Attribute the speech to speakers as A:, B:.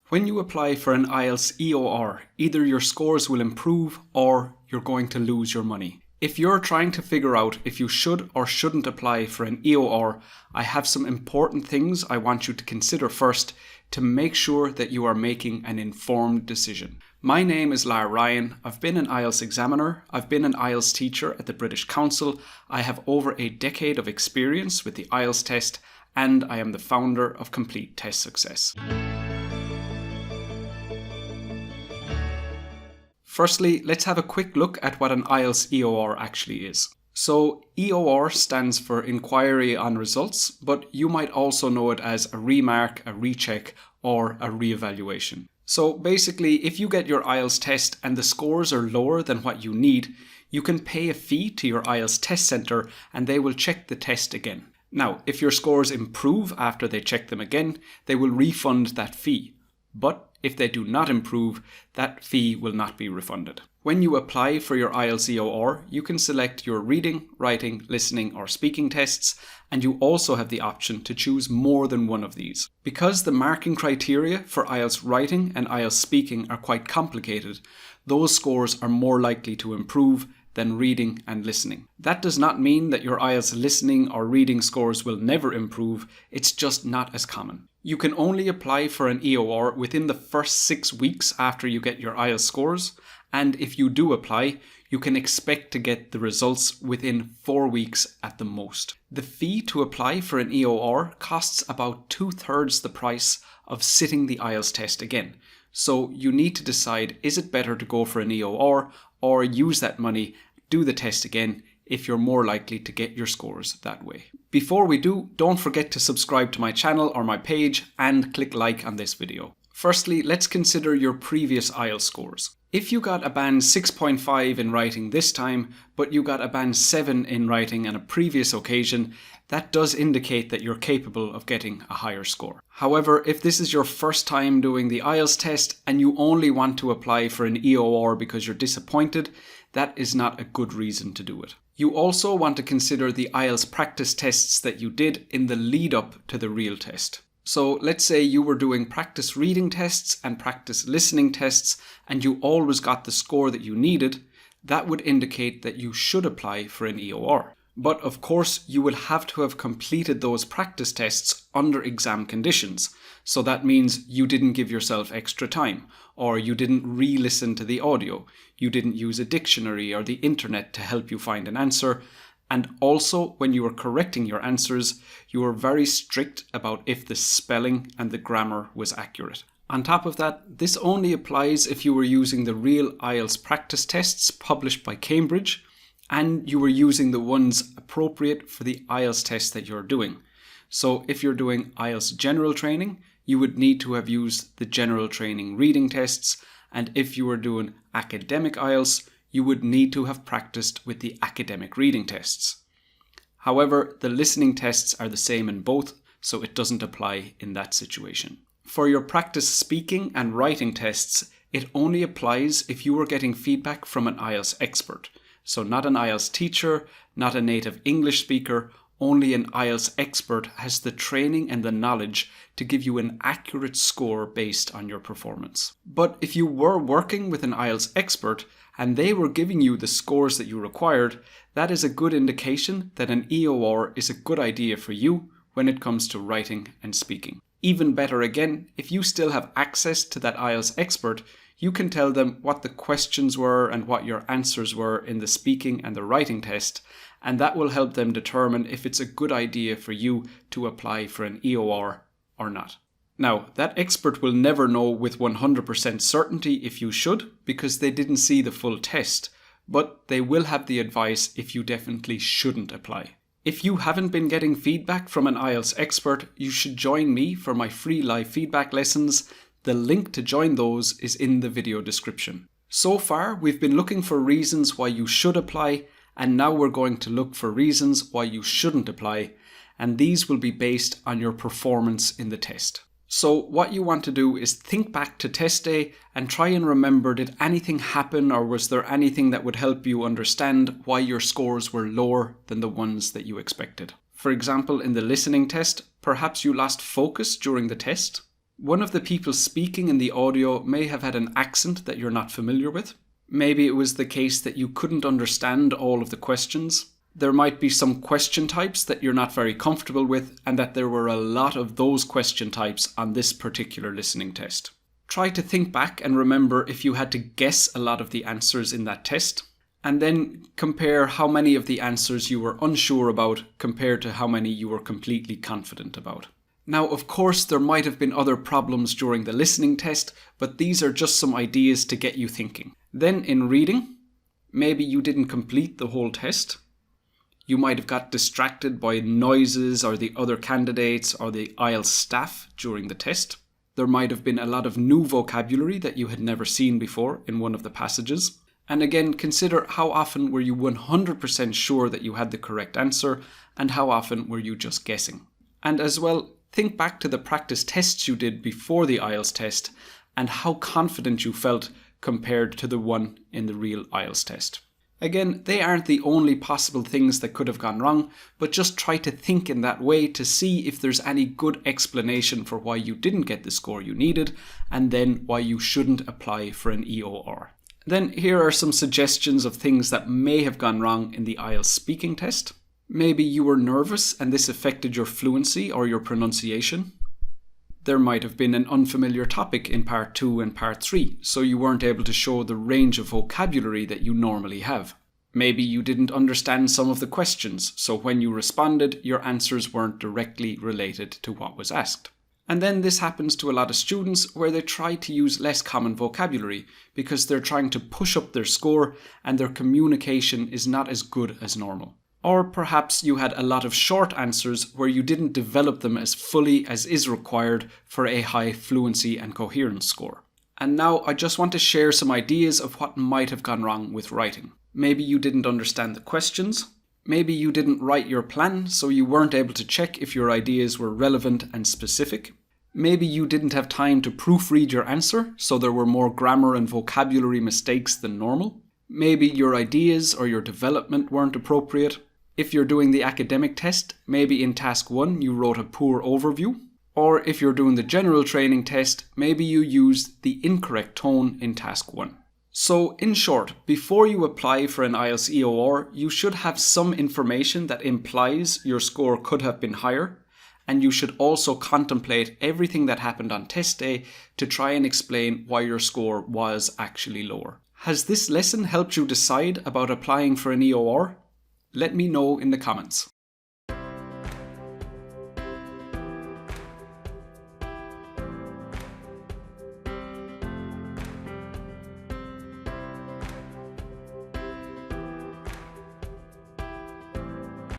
A: When you apply for an IELTS EOR, either your scores will improve or you're going to lose your money. If you're trying to figure out if you should or shouldn't apply for an EOR, I have some important things I want you to consider first to make sure that you are making an informed decision. My name is Lar Ryan. I've been an IELTS examiner, I've been an IELTS teacher at the British Council, I have over a decade of experience with the IELTS test, and I am the founder of Complete Test Success. Firstly, let's have a quick look at what an IELTS EOR actually is. So EOR stands for Inquiry on Results, but you might also know it as a remark, a recheck, or a reevaluation. So basically, if you get your IELTS test and the scores are lower than what you need, you can pay a fee to your IELTS test centre and they will check the test again. Now, if your scores improve after they check them again, they will refund that fee. But if they do not improve, that fee will not be refunded. When you apply for your IELTS EOR, you can select your reading, writing, listening or speaking tests, and you also have the option to choose more than one of these. Because the marking criteria for IELTS writing and IELTS speaking are quite complicated, those scores are more likely to improve than reading and listening. That does not mean that your IELTS listening or reading scores will never improve, it's just not as common. You can only apply for an EOR within the first 6 weeks after you get your IELTS scores, and if you do apply, you can expect to get the results within 4 weeks at the most. The fee to apply for an EOR costs about 2/3 the price of sitting the IELTS test again. So you need to decide, is it better to go for an EOR or use that money, do the test again, if you're more likely to get your scores that way. Before we do, don't forget to subscribe to my channel or my page and click like on this video. Firstly, let's consider your previous IELTS scores. If you got a band 6.5 in writing this time, but you got a band 7 in writing on a previous occasion, that does indicate that you're capable of getting a higher score. However, if this is your first time doing the IELTS test and you only want to apply for an EOR because you're disappointed, that is not a good reason to do it. You also want to consider the IELTS practice tests that you did in the lead up to the real test. So let's say you were doing practice reading tests and practice listening tests and you always got the score that you needed, that would indicate that you should apply for an EOR. But of course, you will have to have completed those practice tests under exam conditions. So that means you didn't give yourself extra time, or you didn't re-listen to the audio, you didn't use a dictionary or the internet to help you find an answer, and also when you were correcting your answers, you were very strict about if the spelling and the grammar was accurate. On top of that, this only applies if you were using the real IELTS practice tests published by Cambridge, and you were using the ones appropriate for the IELTS test that you're doing. So if you're doing IELTS general training, you would need to have used the general training reading tests, and if you were doing academic IELTS, you would need to have practiced with the academic reading tests. However, the listening tests are the same in both, so it doesn't apply in that situation. For your practice speaking and writing tests, it only applies if you were getting feedback from an IELTS expert. So not an IELTS teacher, not a native English speaker, only an IELTS expert has the training and the knowledge to give you an accurate score based on your performance. But if you were working with an IELTS expert and they were giving you the scores that you required, that is a good indication that an EOR is a good idea for you when it comes to writing and speaking. Even better again, if you still have access to that IELTS expert, you can tell them what the questions were and what your answers were in the speaking and the writing test, and that will help them determine if it's a good idea for you to apply for an EOR or not. Now, that expert will never know with 100% certainty if you should, because they didn't see the full test, but they will have the advice if you definitely shouldn't apply. If you haven't been getting feedback from an IELTS expert, you should join me for my free live feedback lessons. The link to join those is in the video description. So far, we've been looking for reasons why you should apply, and now we're going to look for reasons why you shouldn't apply, and these will be based on your performance in the test. So what you want to do is think back to test day and try and remember, did anything happen or was there anything that would help you understand why your scores were lower than the ones that you expected? For example, in the listening test, perhaps you lost focus during the test. One of the people speaking in the audio may have had an accent that you're not familiar with. Maybe it was the case that you couldn't understand all of the questions. There might be some question types that you're not very comfortable with, and that there were a lot of those question types on this particular listening test. Try to think back and remember if you had to guess a lot of the answers in that test, and then compare how many of the answers you were unsure about compared to how many you were completely confident about. Now, of course, there might have been other problems during the listening test, but these are just some ideas to get you thinking. Then in reading, maybe you didn't complete the whole test. You might have got distracted by noises or the other candidates or the IELTS staff during the test. There might have been a lot of new vocabulary that you had never seen before in one of the passages. And again, consider how often were you 100% sure that you had the correct answer, and how often were you just guessing. And as well, think back to the practice tests you did before the IELTS test and how confident you felt compared to the one in the real IELTS test. Again, they aren't the only possible things that could have gone wrong, but just try to think in that way to see if there's any good explanation for why you didn't get the score you needed, and then why you shouldn't apply for an EOR. Then here are some suggestions of things that may have gone wrong in the IELTS speaking test. Maybe you were nervous and this affected your fluency or your pronunciation. There might have been an unfamiliar topic in part 2 and part 3, so you weren't able to show the range of vocabulary that you normally have. Maybe you didn't understand some of the questions, so when you responded, your answers weren't directly related to what was asked. And then this happens to a lot of students where they try to use less common vocabulary because they're trying to push up their score and their communication is not as good as normal. Or perhaps you had a lot of short answers where you didn't develop them as fully as is required for a high fluency and coherence score. And now I just want to share some ideas of what might have gone wrong with writing. Maybe you didn't understand the questions. Maybe you didn't write your plan, so you weren't able to check if your ideas were relevant and specific. Maybe you didn't have time to proofread your answer, so there were more grammar and vocabulary mistakes than normal. Maybe your ideas or your development weren't appropriate. If you're doing the academic test, maybe in task 1 you wrote a poor overview. Or if you're doing the general training test, maybe you used the incorrect tone in task 1. So in short, before you apply for an IELTS EOR, you should have some information that implies your score could have been higher, and you should also contemplate everything that happened on test day to try and explain why your score was actually lower. Has this lesson helped you decide about applying for an EOR? Let me know in the comments.